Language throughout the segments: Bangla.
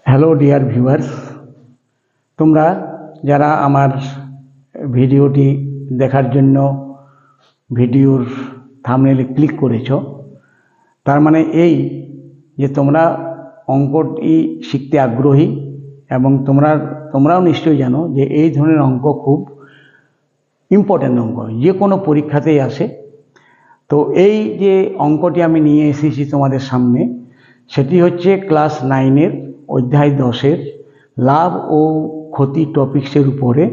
হ্যালো ডিয়ার ভিউয়ার্স, তোমরা যারা আমার ভিডিওটি দেখার জন্য ভিডিওর থাম্বনেলে ক্লিক করেছো, তার মানে এই যে তোমরা অঙ্কটি শিখতে আগ্রহী এবং তোমরাও নিশ্চয়ই জানো যে এই ধরনের অঙ্ক খুব ইম্পর্ট্যান্ট অঙ্ক, যে কোনো পরীক্ষাতেই আসে। তো এই যে অঙ্কটি আমি নিয়ে এসেছি তোমাদের সামনে, সেটি হচ্ছে ক্লাস 9-এর অধ্যায় 10-এর লাভ ও ক্ষতি টপিক্সের উপরে।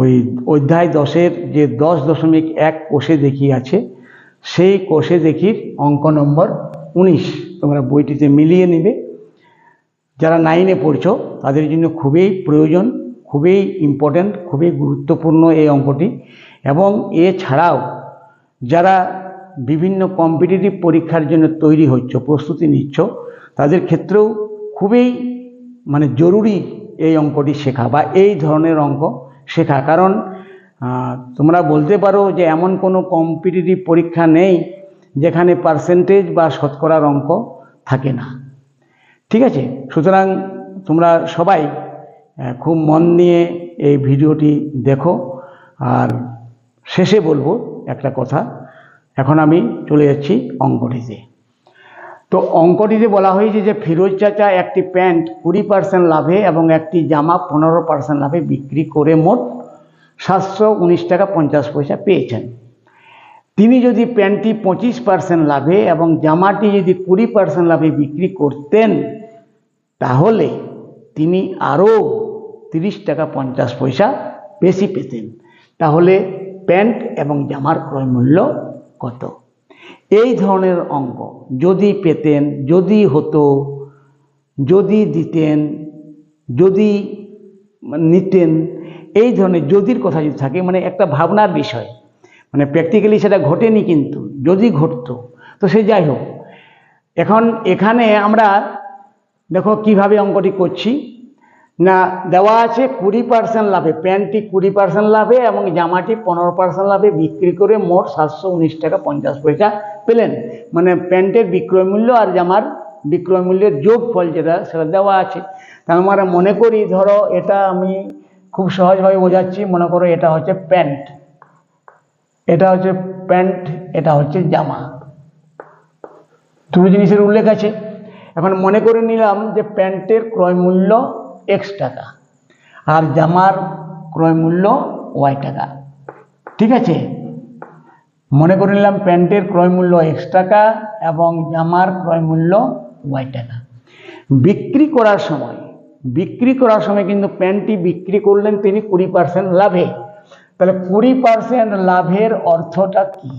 ওই অধ্যায় 10-এর যে 10.1 কোষে দেখি আছে, সেই কোষে দেখির অঙ্ক নম্বর 19 তোমরা বইটিতে মিলিয়ে নেবে। যারা 9-এ পড়ছো তাদের জন্য খুবই প্রয়োজন, খুবই ইম্পর্ট্যান্ট, খুবই গুরুত্বপূর্ণ এই অঙ্কটি। এবং এছাড়াও যারা বিভিন্ন কম্পিটিটিভ পরীক্ষার জন্য তৈরি হচ্ছ, প্রস্তুতি নিচ্ছ, তাদের ক্ষেত্রেও খুবই জরুরি এই অঙ্কটি শেখা বা এই ধরনের অঙ্ক শেখা। কারণ তোমরা বলতে পারো যে এমন কোনো কম্পিটিটিভ পরীক্ষা নেই যেখানে পার্সেন্টেজ বা শতকরার অঙ্ক থাকে না। ঠিক আছে, সুতরাং তোমরা সবাই খুব মন দিয়ে এই ভিডিওটি দেখো। আর শেষে বলবো একটা কথা। এখন আমি চলে যাচ্ছি অঙ্কটিতে। তো অঙ্কটিতে বলা হয়েছে যে ফিরোজ চাচা একটি প্যান্ট 20% লাভে এবং একটি জামা 15% লাভে বিক্রি করে মোট 719 টাকা 50 পয়সা পেয়েছেন। তিনি যদি প্যান্টটি 25% লাভে এবং জামাটি যদি 20% লাভে বিক্রি করতেন, তাহলে তিনি আরও 30 টাকা 50 পয়সা বেশি পেতেন। তাহলে প্যান্ট এবং জামার ক্রয় মূল্য কত? এই ধরনের অঙ্ক যদি পেতেন, যদি হতো, যদি দিতেন, যদি নিতেন, এই ধরনের যদির কথা যদি থাকে, একটা ভাবনার বিষয়, প্র্যাকটিক্যালি সেটা ঘটেনি, কিন্তু যদি ঘটতো তো সে যাই হোক। এখন এখানে আমরা দেখো কিভাবে অঙ্কটি করছি। না, দেওয়া আছে 20% লাভে, প্যান্টটি 20% লাভে এবং জামাটি 15% লাভে বিক্রি করে মোট 719 টাকা 50 পয়সা পেলেন। প্যান্টের বিক্রয় মূল্য আর জামার বিক্রয় মূল্যের যোগফল সেটা দেওয়া আছে। তার মনে করি, ধরো এটা আমি খুব সহজভাবে বোঝাচ্ছি। মনে করো এটা হচ্ছে প্যান্ট, এটা হচ্ছে প্যান্ট, এটা হচ্ছে জামা, দুটো জিনিসের উল্লেখ আছে। এখন মনে করে নিলাম যে প্যান্টের ক্রয় মূল্য X টাকা আর জামার ক্রয় মূল্য Y টাকা। ঠিক আছে, মনে করে নিলাম প্যান্টের ক্রয় মূল্য X টাকা এবং জামার ক্রয় মূল্য Y টাকা। বিক্রি করার সময় কিন্তু প্যান্টটি বিক্রি করলেন তিনি 20% লাভে। তাহলে 20% লাভের অর্থটা কি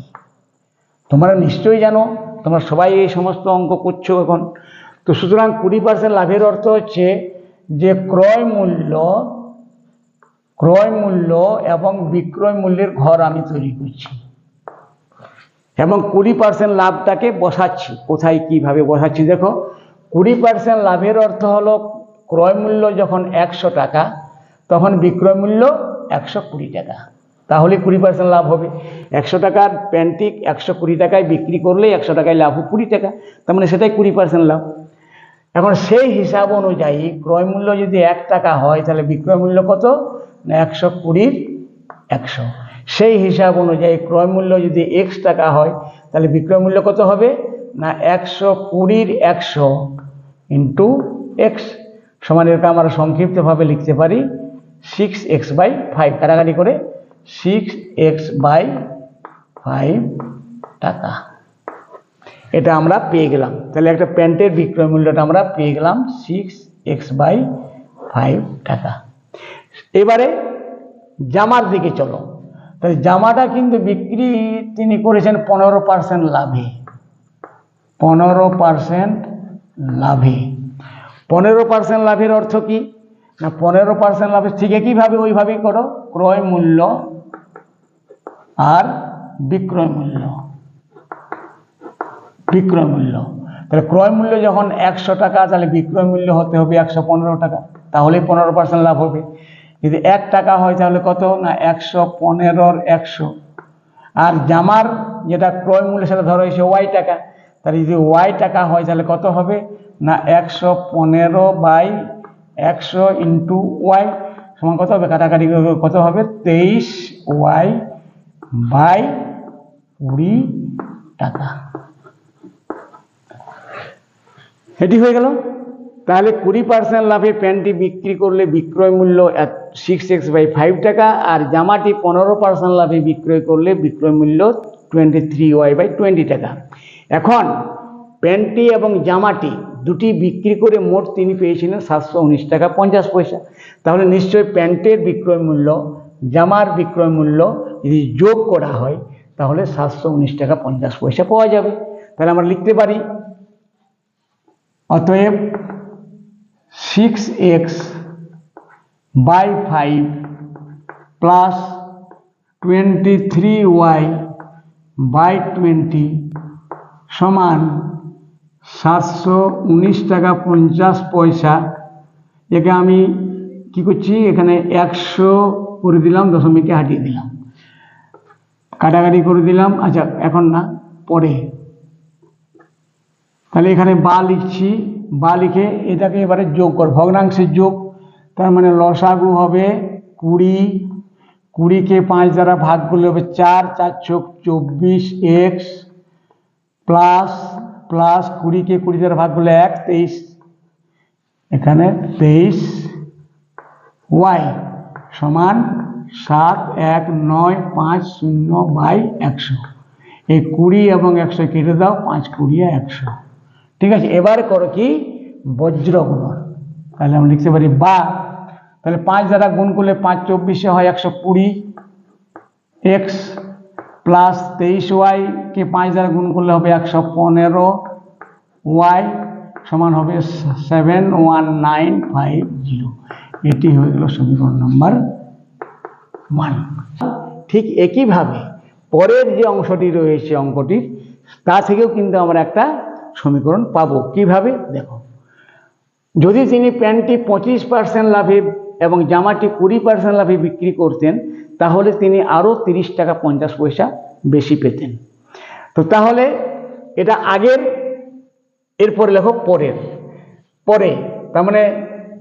তোমরা নিশ্চয়ই জানো, তোমরা সবাই এই সমস্ত অঙ্ক করছো এখন। তো সুতরাং 20% লাভের অর্থ হচ্ছে যে ক্রয় মূল্য এবং বিক্রয় মূল্যের ঘর আমি তৈরি করছি এবং 20% লাভটাকে বসাচ্ছি। কোথায় কিভাবে বসাচ্ছি দেখো। 20% লাভের অর্থ হলো ক্রয় মূল্য যখন 100 টাকা, তখন বিক্রয় মূল্য 120 টাকা, তাহলে 20% লাভ হবে। 100 টাকার প্যান্টটি 120 টাকায় বিক্রি করলে 100 টাকায় লাভ 20 টাকা, তার সেটাই 20% লাভ। এখন সেই হিসাব অনুযায়ী ক্রয় মূল্য যদি 1 টাকা হয়, তাহলে বিক্রয় মূল্য কত? না 120 100। সেই হিসাব অনুযায়ী ক্রয় মূল্য যদি X টাকা হয়, তাহলে বিক্রয় মূল্য কত হবে? না 120 100 ইন্টু X সমান, এরকম আমরা সংক্ষিপ্তভাবে লিখতে পারি 6x/5, কাটাকাটি করে 6x/5 টাকা। এটা আমরা পেয়ে গেলাম। তাহলে একটা প্যান্টের বিক্রয় মূল্যটা আমরা পেয়ে গেলাম 6x/5 টাকা। এবারে জামার দিকে চলো। তাহলে জামাটা কিন্তু বিক্রি তিনি করেছেন 15% লাভে। 15% লাভে 15% লাভের অর্থ কি? না 15% লাভের ঠিক একইভাবে ওইভাবেই করো, ক্রয় মূল্য আর বিক্রয় মূল্য। তাহলে ক্রয় মূল্য যখন 100 টাকা, তাহলে বিক্রয় মূল্য হতে হবে 115 টাকা, তাহলে 15% লাভ হবে। যদি 1 টাকা হয় তাহলে কত? না 115 100। আর জামার যেটা ক্রয় মূল্য সেটা ধরা হয়েছে Y টাকা, তাহলে যদি ওয়াই টাকা হয় তাহলে কত হবে না 115/100 ইন্টু ওয়াই সমান কত হবে, কাটাকাটি কত হবে 23 ওয়াই বাই 20 টাকা। এটি হয়ে গেল। তাহলে 20% লাভে প্যান্টটি বিক্রি করলে বিক্রয় মূল্য 6x/5 টাকা, আর জামাটি 15% লাভে বিক্রয় করলে বিক্রয় মূল্য 23y/20 টাকা। এখন প্যান্টটি এবং জামাটি দুটি বিক্রি করে মোট তিনি পেয়েছিলেন 719 টাকা 50 পয়সা। তাহলে নিশ্চয়ই প্যান্টের বিক্রয় মূল্য জামার বিক্রয় মূল্য যদি যোগ করা হয় তাহলে 719 টাকা 50 পয়সা পাওয়া যাবে। তাহলে আমরা লিখতে পারি অতএব 6x/5 প্লাস 23y/20 সমান 719 টাকা 50 পয়সা। একে আমি কি করছি, এখানে 100 করে দিলাম, দশমিকে হাটিয়ে দিলাম, কাটাকাটি করে দিলাম। আচ্ছা এখন না, পরে। তাহলে এখানে বা লিখছি, বা লিখে এটাকে এবারে যোগ কর, ভগ্নাংশের যোগ। তার মানে লসাগু হবে 20, 20কে 5 দ্বারা ভাগ করলে হবে 4, 4 × 24x প্লাস 20কে 20 দ্বারা ভাগ করলে 1, 23, এখানে 23y সমান 71950/100। এই 20 এবং 100 কেটে দাও, 5 × 20 = 100। ঠিক আছে, এবার করো কি বজ্র গুণন। তাহলে আমরা লিখতে পারি বা, তাহলে 5 দ্বারা গুণ করলে 5 × 24 হয় 120x প্লাস 23y কে 5 দ্বারা গুণ করলে হবে 115y সমান হবে 71950। এটি হয়ে গেল সমীকরণ নাম্বার 1। ঠিক একইভাবে পরের যে অংশটি রয়েছে অঙ্কটির, তা থেকেও কিন্তু আমরা একটা সমীকরণ পাবো। কিভাবে দেখো, যদি তিনি প্যান্টটি 25% লাভে এবং জামাটি 20% লাভে বিক্রি করতেন তাহলে তিনি আরও 30 টাকা 50 পয়সা বেশি পেতেন। তো তাহলে এটা আগের, এরপরে লেখো পরের। পরে তার মানে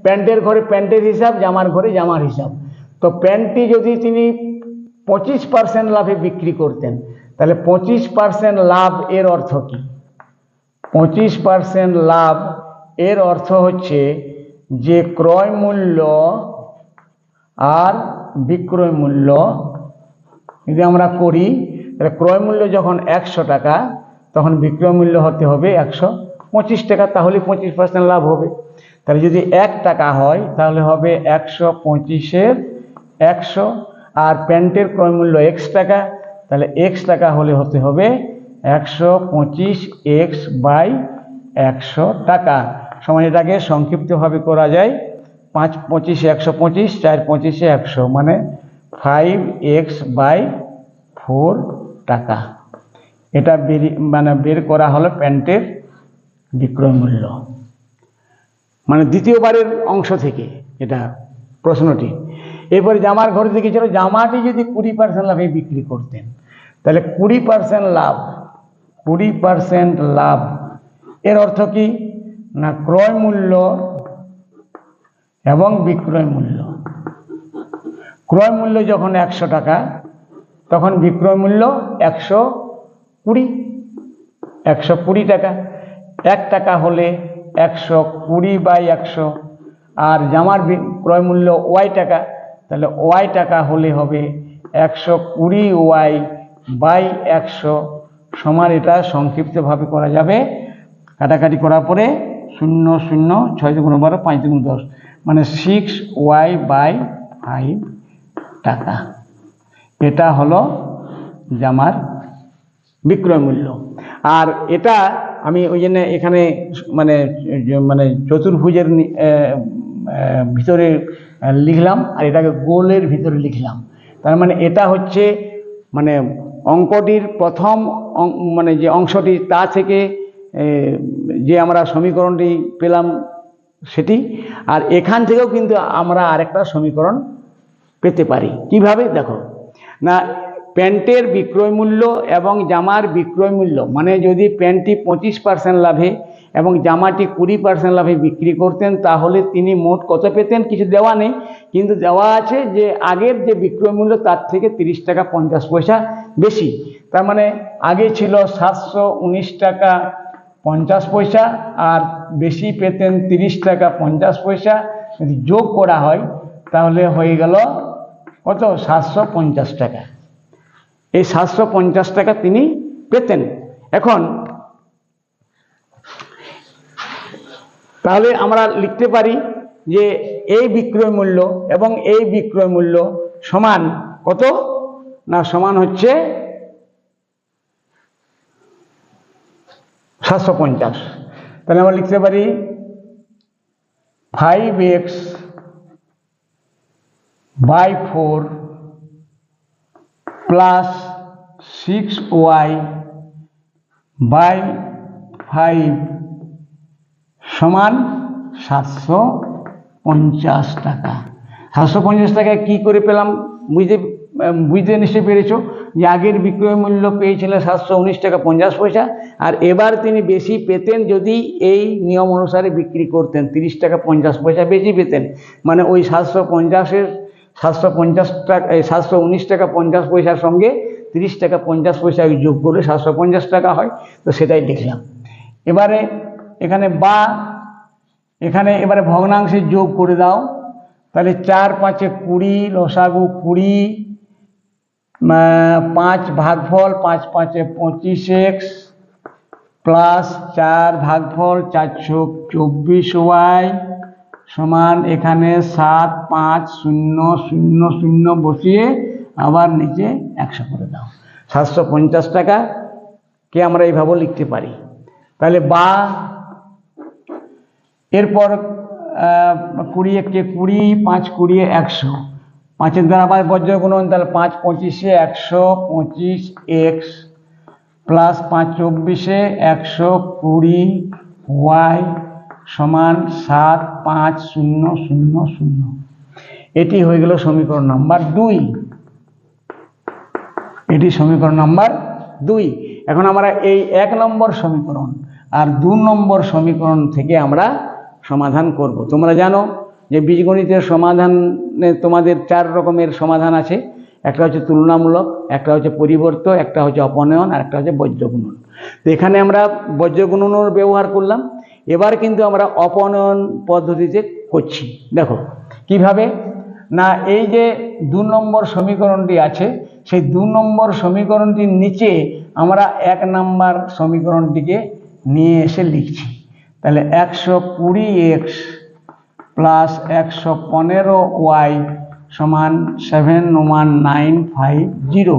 প্যান্টের ঘরে প্যান্টের হিসাব, জামার ঘরে জামার হিসাব। তো প্যান্টটি যদি তিনি 25% লাভে বিক্রি করতেন তাহলে 25% লাভ এর অর্থ কি? 25% লাভ এর অর্থ হচ্ছে যে ক্রয় মূল্য আর বিক্রয় মূল্য যদি আমরা করি, তাহলে ক্রয় মূল্য যখন 100 টাকা তখন বিক্রয় মূল্য হতে হবে 125 টাকা, তাহলে 25% লাভ হবে। তাহলে যদি 1 টাকা হয় তাহলে হবে 125-এর 100, আর প্যান্টের ক্রয় মূল্য x টাকা, তাহলে x টাকা হলে হতে হবে 125x/100 টাকা। সমান এটাকে সংক্ষিপ্তভাবে করা যায় 5 × 25 = 125, 4 × 25 = 100, মানে 5x/4 টাকা। এটা বের করা হলো প্যান্টের বিক্রয় মূল্য, মানে দ্বিতীয়বারের অংশ থেকে এটা প্রশ্নটি। এরপরে জামার ঘরে দেখেছিল, জামাটি যদি 20% লাভে বিক্রি করতেন তাহলে 20% লাভ, 20% লাভ এর অর্থ কি না ক্রয় মূল্য এবং বিক্রয় মূল্য। ক্রয় মূল্য যখন 100 টাকা তখন বিক্রয় মূল্য 120 টাকা। 1 টাকা হলে 120/100, আর জামার ক্রয় মূল্য y টাকা, তাহলে y টাকা হলে হবে 120y/100 সমান, এটা সংক্ষিপ্তভাবে করা যাবে কাটাকাটি করার পরে 0 0 6 × 12 5 × 10, মানে 6y/5 টাকা। এটা হলো জামার বিক্রয় মূল্য। আর এটা আমি ওই জন্য এখানে মানে চতুর্ভুজের ভিতরে লিখলাম আর এটাকে গোলের ভিতরে লিখলাম। তার মানে এটা হচ্ছে মানে অঙ্কটির প্রথম মানে যে অংশটি তা থেকে যে আমরা সমীকরণটি পেলাম সেটি, আর এখান থেকেও কিন্তু আমরা আরেকটা সমীকরণ পেতে পারি। কিভাবে দেখো না, প্যান্টের বিক্রয় মূল্য এবং জামার বিক্রয় মূল্য, মানে যদি প্যান্টটি 25% লাভে এবং জামাটি 20% লাভে বিক্রি করতেন তাহলে তিনি মোট কত পেতেন, কিছু দেওয়া নেই, কিন্তু দেওয়া আছে যে আগের যে বিক্রয় মূল্য তার থেকে 30 টাকা 50 পয়সা বেশি। তার মানে আগে ছিল 719 টাকা 50 পয়সা আর বেশি পেতেন 30 টাকা 50 পয়সা। যদি যোগ করা হয় তাহলে হয়ে গেল কত, 750 টাকা। এই 750 টাকা তিনি পেতেন। এখন তাহলে আমরা লিখতে পারি যে এই বিক্রয় মূল্য এবং এই বিক্রয় মূল্য সমান কত না, সমান হচ্ছে 750। তাহলে আমরা লিখতে পারি 5x by 4 plus 6y by 5 সমান 750 টাকা। 750 টাকায় কী করে পেলাম বুঝতে নিশ্চয়ই পেরেছ যে আগের বিক্রয় মূল্য পেয়েছিলেন 719 টাকা 50 পয়সা, আর এবার তিনি বেশি পেতেন যদি এই নিয়ম অনুসারে বিক্রি করতেন, 30 টাকা 50 পয়সা বেশি পেতেন, মানে ওই 750 টাকা 719 টাকা 50 পয়সার সঙ্গে 30 টাকা 50 পয়সা যোগ করে 750 টাকা হয়। তো সেটাই লিখলাম। এবারে এখানে এখানে এবারে ভগ্নাংশে যোগ করে দাও, তাহলে 4 5 20, লসাগু 20, 5 ভাগফল 5 5 25x প্লাস 4 ভাগফল 424y সমান এখানে 7 5 0 0 0 বসিয়ে আবার নিচে 100 করে দাও। 750 টাকাকে আমরা এইভাবে লিখতে পারি। তাহলে এরপর 20 1 20, 5 20 100, 5-এর দ্বারা আবার বজ্র গুণন, তাহলে 5 25 125x প্লাস 5 24 120y সমান 7 5 0 0 0। এটি হয়ে গেল সমীকরণ নাম্বার 2। এটি সমীকরণ নাম্বার 2। এখন আমরা এই 1 নম্বর সমীকরণ আর 2 নম্বর সমীকরণ থেকে আমরা সমাধান করব। তোমরা জানো যে বীজগণিতের সমাধানে তোমাদের 4 রকমের সমাধান আছে। একটা হচ্ছে তুলনামূলক, একটা হচ্ছে পরিবর্ত, একটা হচ্ছে অপনয়ন, আর একটা হচ্ছে বজ্রগুণন। তো এখানে আমরা বজ্রগুণনের ব্যবহার করলাম। এবার কিন্তু আমরা অপনয়ন পদ্ধতিতে করছি। দেখো কিভাবে না, এই যে 2 নম্বর সমীকরণটি আছে সেই 2 নম্বর সমীকরণটির নিচে আমরা 1 নম্বর সমীকরণটিকে নিয়ে এসে লিখছি। তাহলে 120x প্লাস 115y সমান 71950।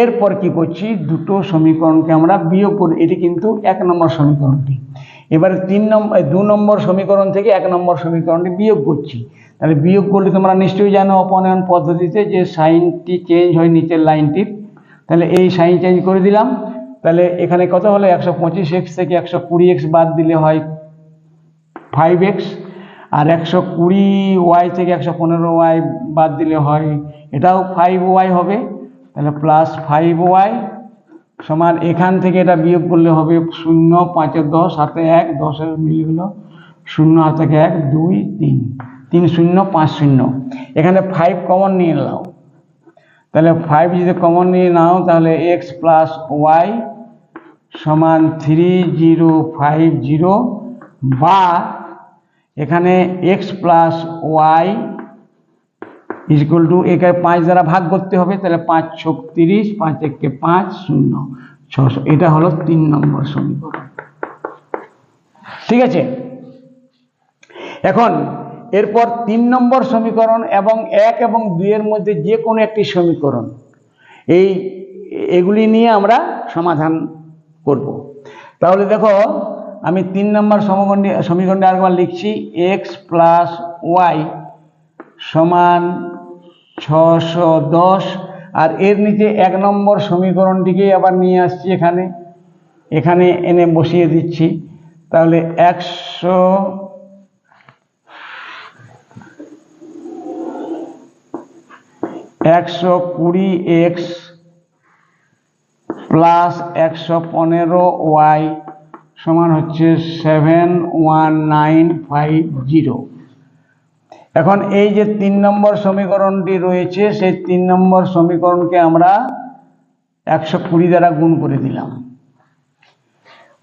এরপর কি করছি, দুটো সমীকরণকে আমরা বিয়োগ করি। এটি কিন্তু 1 নম্বর সমীকরণটি। এবারে 2 নম্বর সমীকরণ থেকে 1 নম্বর সমীকরণটি বিয়োগ করছি। তাহলে বিয়োগ করলে তোমরা নিশ্চয়ই জানো অপনয়ন পদ্ধতিতে যে সাইনটি চেঞ্জ হয় নিচের লাইনটির। তাহলে এই সাইন চেঞ্জ করে দিলাম। তাহলে এখানে কত হলো, 125x থেকে 120x বাদ দিলে হয় 5x, আর 120y থেকে 115y বাদ দিলে হয় এটাও 5y হবে। তাহলে প্লাস 5y সমান এখান থেকে এটা বিয়োগ করলে হবে 0 5 10 7 1 10 মিলে গেল 0 হাত থেকে 1 2 3 3 0 5 0। এখানে 5 কমন নিয়ে নাও। তাহলে 5 যদি কমন নিয়ে নাও তাহলে x প্লাস y সমান 3050, বা এখানে x plus y equal to একে 5 দ্বারা ভাগ করতে হবে। তাহলে 5 6 30, 5 1 5 0 600। এটা হলো 3 নম্বর সমীকরণ। ঠিক আছে। এখন এরপর 3 নম্বর সমীকরণ এবং 1 এবং 2 এর মধ্যে যে কোনো একটি সমীকরণ, এগুলি নিয়ে আমরা সমাধান করব। তাহলে দেখো আমি 3 নম্বর সমীকরণটি আরেকবার লিখছি। x প্লাস ওয়াই সমান 610, আর এর নিচে 1 নম্বর সমীকরণটিকে আবার নিয়ে আসছি এখানে এনে বসিয়ে দিচ্ছি। তাহলে 120x প্লাস 115y সমান হচ্ছে 71950। এখন এই যে 3 নম্বর সমীকরণটি রয়েছে সেই 3 নম্বর সমীকরণকে আমরা 120 দ্বারা গুণ করে দিলাম।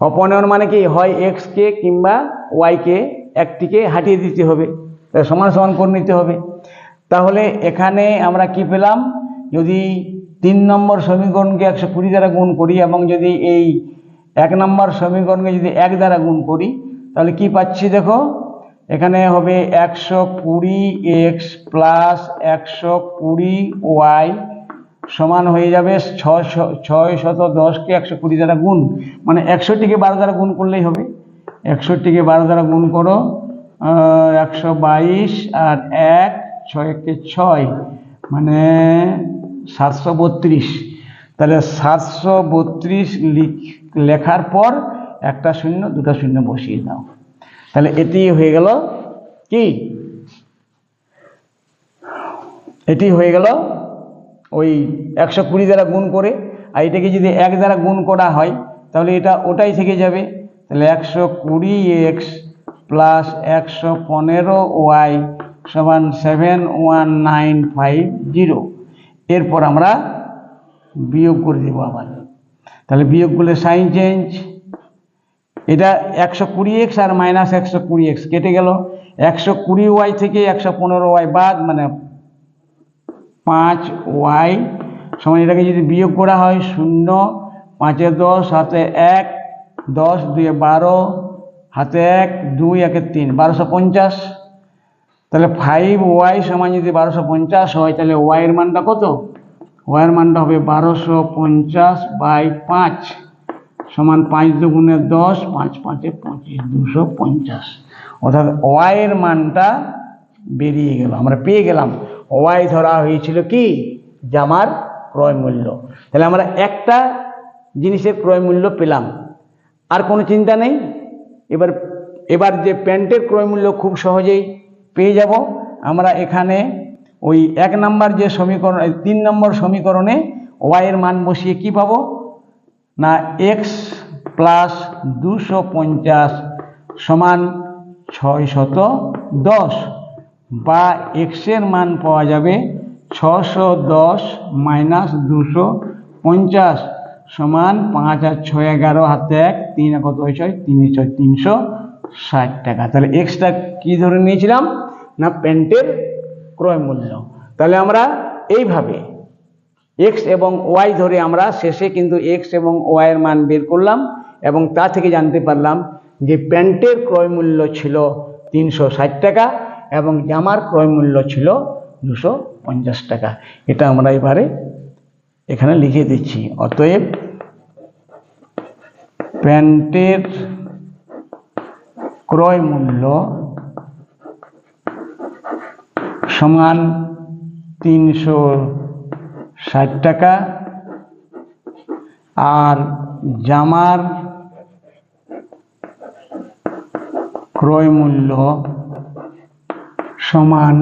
অপনয়ন মানে কি, হয় এক্স কে কিংবা ওয়াই কে একটিকে হাটিয়ে দিতে হবে, সমান সমান করে নিতে হবে। তাহলে এখানে আমরা কি পেলাম, যদি 3 নম্বর সমীকরণকে 120 দ্বারা গুণ করি এবং যদি এই 1 নম্বর সমীকরণকে যদি 1 দ্বারা গুণ করি তাহলে কি পাচ্ছি দেখো, এখানে হবে 120x প্লাস 120y সমান হয়ে যাবে 610কে 120 দ্বারা গুণ, মানে 61কে 12 দ্বারা গুণ করলেই হবে। 61কে 12 দ্বারা গুণ করো, 122 আর 1 6 6 মানে 732। তাহলে 732 লেখার পর একটা শূন্য দুটা শূন্য বসিয়ে দাও। তাহলে এটি হয়ে গেল কি, এটি হয়ে গেল ওই 120 দ্বারা গুণ করে। আর এটাকে যদি 1 দ্বারা গুণ করা হয় তাহলে এটা ওটাই থেকে যাবে। তাহলে 120x প্লাস 115y সমান 71950। এরপর আমরা বিয়োগ করে দেবো আবার। তাহলে বিয়োগ করলে সাইন চেঞ্জ, এটা 120x আর মাইনাস 120x কেটে গেল। 120y থেকে 115y বাদ, মানে 5y সমান, এটাকে যদি বিয়োগ করা হয় 0, 5 এ 10, হাতে 1, 10 2 এ 12, হাতে 1, 2 1 এ 3, 1250। তাহলে 5y সমান যদি 1250 হয় তাহলে y এর মানটা কত, y এর মানটা হবে 1250/5 সমান 5 দুগুণে 10, 5 5 এ 25, 250। অর্থাৎ y এর মানটা বেরিয়ে গেল, আমরা পেয়ে গেলাম। y ধরা হয়েছিল কি, জামার ক্রয় মূল্য। তাহলে আমরা একটা জিনিসের ক্রয় মূল্য পেলাম, আর কোনো চিন্তা নেই। এবার যে প্যান্টের ক্রয় মূল্য খুব সহজেই পেয়ে যাব আমরা। এখানে ওই 1 নম্বর যে সমীকরণ, 3 নম্বর সমীকরণে y এর মান বসিয়ে কি পাবো না, x প্লাস 250 সমান 610, বা x এর মান পাওয়া যাবে 610 মাইনাস 250 সমান 5 আর 6 11, হাতে 1, 3 কত হয়েছে 3 6 360 টাকা। তাহলে এক্সটা কি ধরে নিয়েছিলাম না, প্যান্টের ক্রয় মূল্য। তাহলে আমরা এইভাবে এক্স এবং ওয়াই ধরে আমরা শেষে কিন্তু এক্স এবং ওয়াই এর মান বের করলাম, এবং তা থেকে জানতে পারলাম যে প্যান্টের ক্রয় মূল্য ছিল 360 টাকা এবং জামার ক্রয় মূল্য ছিল 250 টাকা। এটা আমরা এবারে এখানে লিখে দিচ্ছি। অতএব প্যান্টের ক্রয় মূল্য সমান 360 টাকা আর জামার ক্রয় মূল্য সমান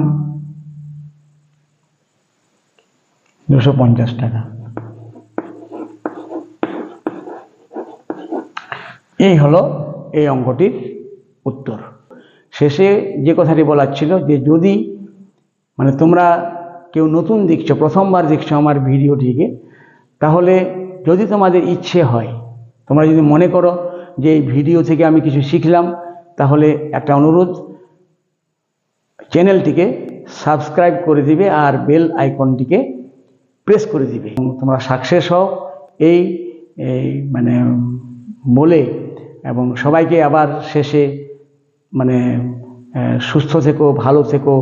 250 টাকা। এই হলো এই অঙ্কটির উত্তর। শেষে যে কথাটি বলার ছিল যে যদি মানে তোমরা কেউ নতুন দেখছো, প্রথমবার দেখছো আমার ভিডিওটিকে, তাহলে যদি তোমাদের ইচ্ছে হয়, তোমরা যদি মনে করো যে এই ভিডিও থেকে আমি কিছু শিখলাম, তাহলে একটা অনুরোধ, চ্যানেলটিকে সাবস্ক্রাইব করে দিবে আর বেল আইকনটিকে প্রেস করে দিবে। তোমরা সাকসেস হও এই মানে বলে, এবং সবাইকে আবার শেষে মানে সুস্থ থেকো, ভালো থেকো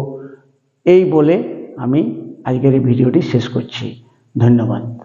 এই বলে আমি আজকের এই ভিডিওটি শেষ করছি। ধন্যবাদ।